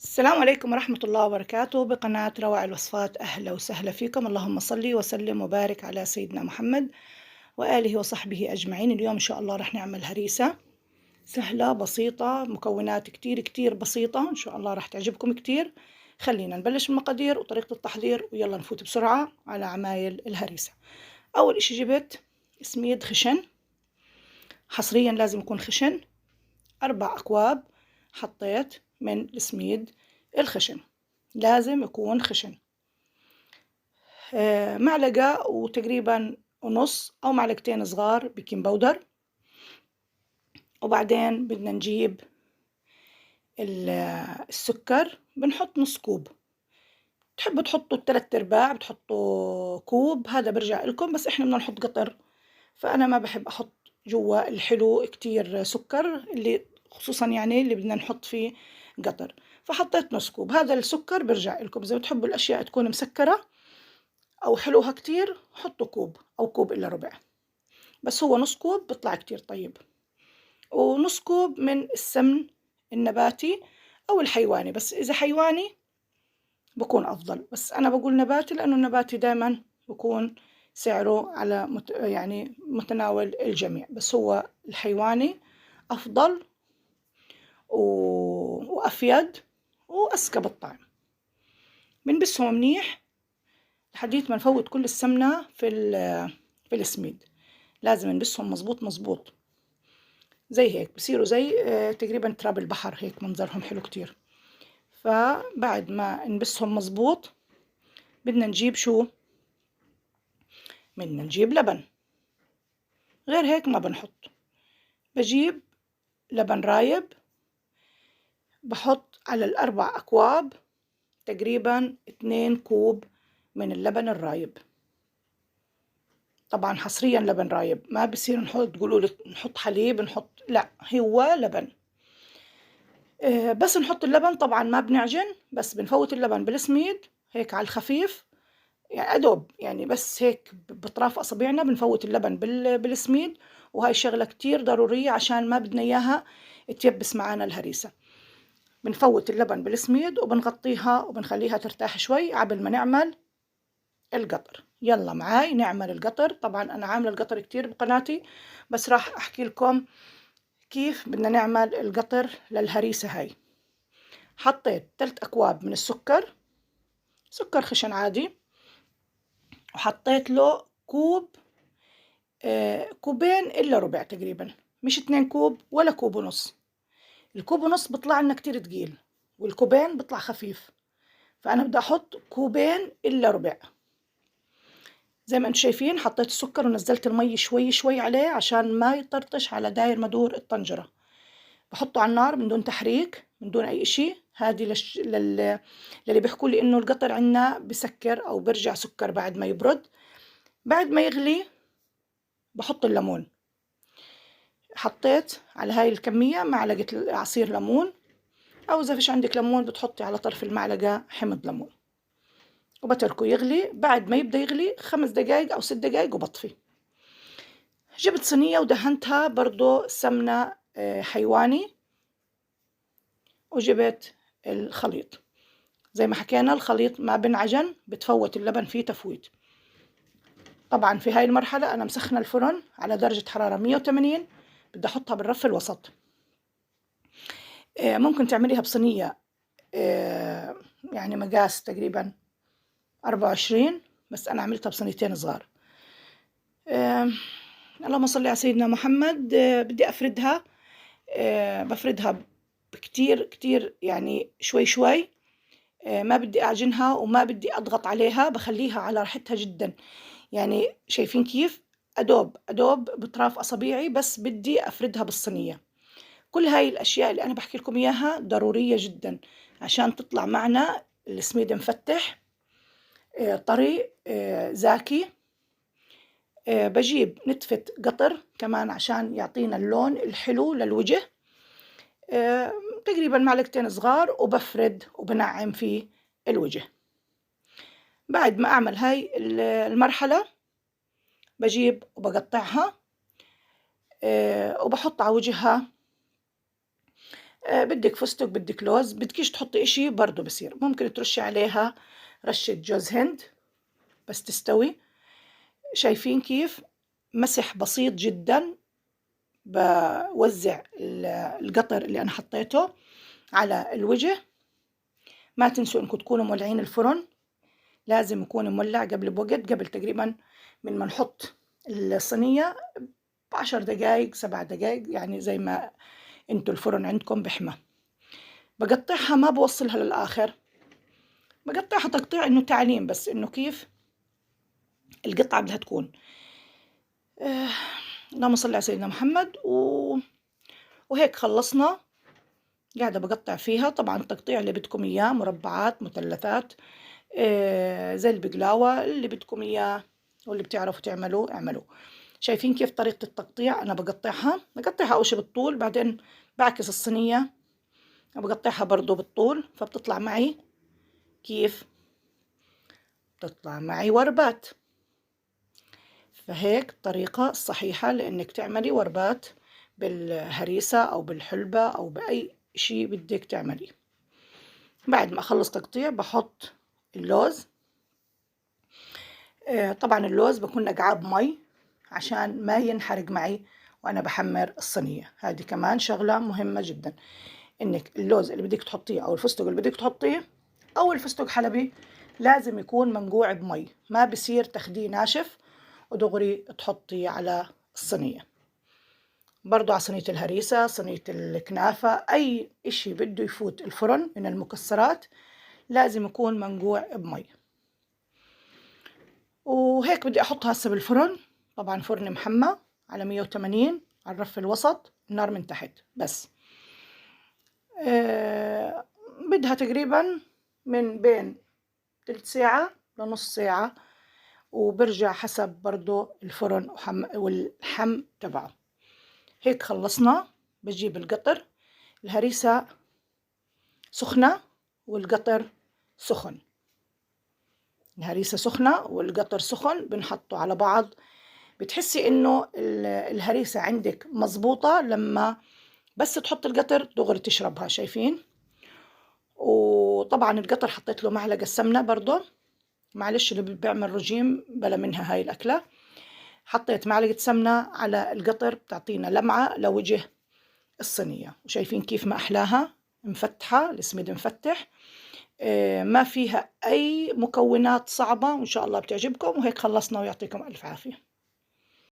السلام عليكم ورحمة الله وبركاته بقناة روائع الوصفات. أهلا وسهلا فيكم. اللهم صل وسلم وبارك على سيدنا محمد وآله وصحبه أجمعين. اليوم إن شاء الله رح نعمل هريسة سهلة بسيطة، مكونات كتير بسيطة، إن شاء الله رح تعجبكم كتير. خلينا نبلش بالمقادير وطريقة التحضير ويلا نفوت بسرعة على عمايل الهريسة. أول إشي جبت سميد خشن، حصريا لازم يكون خشن. 4 أكواب حطيت من السميد الخشن، لازم يكون خشن. معلقة وتقريبا ونص أو معلقتين صغار بيكنج باودر. وبعدين بدنا نجيب السكر، بنحط نص كوب. تحبوا تحطوا 3/4، بتحطوا كوب، هذا برجع لكم، بس احنا بدنا نحط قطر، فأنا ما بحب أحط جوا الحلو كتير سكر، اللي خصوصا يعني اللي بدنا نحط فيه قطر. فحطيت نص كوب. هذا السكر برجع لكم، إذا بتحبوا الأشياء تكون مسكرة أو حلوها كتير حطوا كوب أو كوب إلا ربع، بس هو نص كوب بيطلع كتير طيب. ونص كوب من السمن النباتي أو الحيواني، بس إذا حيواني بكون أفضل، بس أنا بقول نباتي لأنه النباتي دايما بكون سعره على يعني متناول الجميع، بس هو الحيواني أفضل وأفيد وأذكى بالطعم. بنبسهم منيح لحديت ما نفوت كل السمنة في السميد، لازم نبسهم مظبوط زي هيك، بصيروا زي تقريبا تراب البحر، هيك منظرهم حلو كتير. فبعد ما نبسهم مظبوط بدنا نجيب شو؟ بدنا نجيب لبن، غير هيك ما بنحط. بجيب لبن رايب، بحط على ال4 أكواب تقريبا 2 كوب من اللبن الرايب. طبعا حصريا لبن رايب، ما بصير نحط تقولوا لي نحط حليب نحط، لا هو لبن. بس نحط اللبن، طبعا ما بنعجن، بس بنفوت اللبن بالسميد هيك على الخفيف، يعني أدوب، يعني بس هيك بطراف أصابعنا بنفوت اللبن بالسميد. وهاي شغلة كتير ضرورية عشان ما بدنا إياها تيبس معانا الهريسة. بنفوت اللبن بالسميد وبنغطيها وبنخليها ترتاح شوي قبل ما نعمل القطر. يلا معاي نعمل القطر. طبعا أنا عاملة القطر كتير بقناتي، بس راح أحكي لكم كيف بدنا نعمل القطر للهريسة هاي. حطيت 3 أكواب من السكر، سكر خشن عادي، وحطيت له كوب، كوبين إلا ربع تقريبا، مش 2 كوب ولا كوب ونص. الكوب ونص بطلع لنا كتير تقيل، والكوبين بطلع خفيف، فأنا بدي أحط كوبين إلا ربع. زي ما انتم شايفين حطيت السكر ونزلت المي شوي عليه عشان ما يطرطش على داير مدور الطنجرة. بحطه على النار من دون تحريك، من دون أي إشي. هذه للي بيحكوا لي إنه القطر عنا بسكر أو برجع سكر بعد ما يبرد. بعد ما يغلي بحط الليمون. حطيت على هاي الكمية معلقة عصير ليمون، أو إذا فيش عندك ليمون بتحطي على طرف المعلقة حمض ليمون، وبتركه يغلي. بعد ما يبدأ يغلي 5 دقايق أو 6 دقايق وبطفي. جبت صينية ودهنتها برضو سمنة حيواني، وجبت الخليط. زي ما حكينا الخليط ما بنعجن، بتفوت اللبن فيه تفويت. طبعا في هاي المرحلة أنا مسخنة الفرن على درجة حرارة 180، بدي أحطها بالرف الوسط. ممكن تعمليها بصينية يعني مقاس تقريبا 24، بس أنا عملتها بصينيتين صغار. اللهم صل على سيدنا محمد. بدي أفردها، بفردها كتير يعني شوي. ما بدي أعجنها وما بدي أضغط عليها، بخليها على راحتها جدا. يعني شايفين كيف أدوب بطراف أصابيعي، بس بدي أفردها بالصينية. كل هاي الأشياء اللي أنا بحكي لكم إياها ضرورية جدا عشان تطلع معنا السميد مفتح طري زاكي. بجيب نتفة قطر كمان عشان يعطينا اللون الحلو للوجه، تقريبا معلقتين صغار، وبفرد وبنعم في الوجه. بعد ما أعمل هاي المرحلة بجيب وبقطعها وبحط على وجهها بدك فستق بدك لوز، بدكيش تحطي إشي برضو بصير. ممكن ترشي عليها رشة جوز هند بس تستوي. شايفين كيف مسح بسيط جدا. بوزع القطر اللي أنا حطيته على الوجه. ما تنسوا إنكم تكونوا مولعين الفرن، لازم يكون مولع قبل بوقت، قبل تقريبا من ما نحط الصينية ب10 دقايق 7 دقايق، يعني زي ما انتوا الفرن عندكم بحمى. بقطعها ما بوصلها للآخر، بقطعها تقطيع إنه تعليم بس إنه كيف القطعة بدها تكون. اللهم صل على سيدنا محمد. وهيك خلصنا. قاعدة بقطع فيها، طبعا التقطيع اللي بدكم إياه، مربعات مثلثات، زي البقلاوة اللي بدكم إياه واللي بتعرفوا تعملوه اعملوه. شايفين كيف طريقة التقطيع؟ أنا بقطعها أول شي بالطول، بعدين بعكس الصينية بقطعها برضو بالطول، فبتطلع معي كيف بتطلع معي وربات. فهيك الطريقة الصحيحة لإنك تعملي وربات بالهريسة أو بالحلبة أو بأي شي بدك تعمليه. بعد ما أخلص تقطيع بحط اللوز. طبعا اللوز بكون نقعاه بمي عشان ما ينحرق معي وأنا بحمر الصينية. هذه كمان شغلة مهمة جدا، إنك اللوز اللي بدك تحطيه أو الفستق اللي بدك تحطيه أو الفستق حلبي لازم يكون منقوع بمي، ما بصير تاخديه ناشف ودغري تحطيه على الصينية. برضو على صينية الهريسة، صينية الكنافة، أي إشي بده يفوت الفرن من المكسرات لازم يكون منقوع بمي. وهيك بدي أحطها هسه بالفرن. طبعا فرن محمى على 180 على الرف الوسط، النار من تحت بس. بدها تقريبا من بين تلت ساعة لنص ساعة، وبرجع حسب برضو الفرن والحم تبعه. هيك خلصنا. بجيب القطر، الهريسة سخنة والقطر سخن، الهريسة سخنة والقطر سخن، بنحطه على بعض. بتحسي إنه الهريسة عندك مزبوطة لما بس تحط القطر دغري تشربها. شايفين؟ وطبعا القطر حطيت له معلقة سمنة برضه، معلش اللي بيعمل رجيم بلا منها هاي الأكلة. حطيت معلقة سمنة على القطر بتعطينا لمعة لوجه الصينية. وشايفين كيف ما أحلاها، مفتحة، السميد مفتح، ما فيها أي مكونات صعبة، وإن شاء الله بتعجبكم. وهيك خلصنا ويعطيكم ألف عافية.